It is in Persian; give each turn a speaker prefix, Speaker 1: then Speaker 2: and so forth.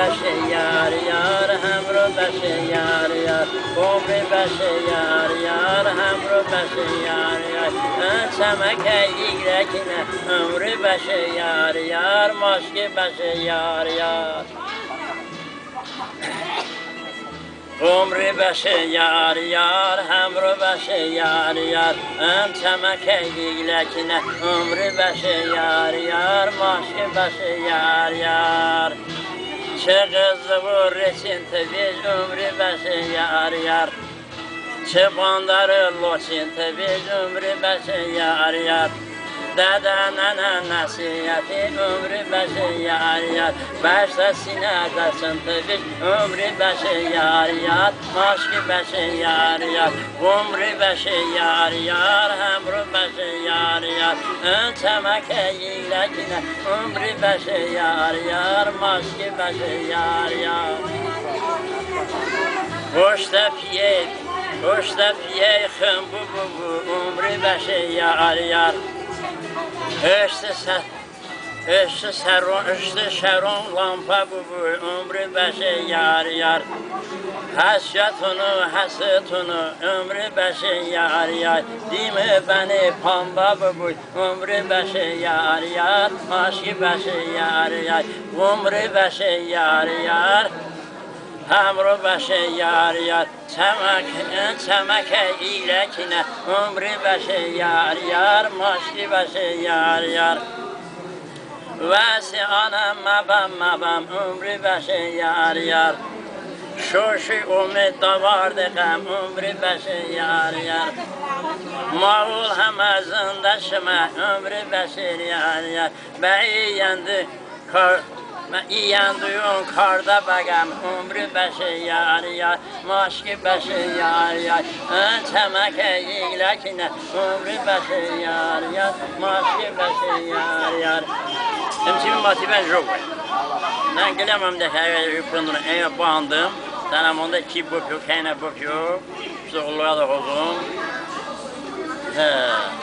Speaker 1: بشه یار یار همرو بشه یار یار عمر بشه یار یار همرو بشه یار یار چمک ایگرکنه عمر بشه یار یار ماشک بشه یار یار عمر بشه یار یار همرو بشه یار یار چمک ایگرکنه عمر بشه یار یار ماشک بشه یار یار چه قزه و رچین تبیج عمری بشه یار یار چه باندار لوچین تبیج عمری بشه یار یار دادا نانا نصیحتی عمری بشه یار یار باشتا سینه دستن تبیج عمری بشه یار یار ماشکی بشه یار یار عمری بشه یار یار همرو بشه یار یار چمک ایلکنه عمری بشه یار یار ماشکی بشه یار یار پشت پیه خم بو عمری بشه یار یار اشت شرون لامپا بو عمری بشه یار یار حسیتونو عمری بشه یار یار دیمه بنی پامبا بو عمری بشه یار یار ماشکی بشه یار یار عمری بشه یار یار همرو بشه یار یار چمک ایلکنه عمری بشه یار یار ماشکی بشه یار یار واسی آنم مبم عمری بشه یار یار شوشی امید دوارده غم عمری بشه یار یار ماول همه زنده شما عمری بشه یار یار بیینده کار ایندویون کارده بگم عمری بشه یار یار ماشکی بشه یار یار چمک ایلکنه عمری بشه یار یار ماشکی بشه یار یار امتimi motiven yok. Ben gelemem de her yıprandığını eve bandım. Sana onda ki bakıyor, kayna bakıyor. İşte Allah'a da olsun. He.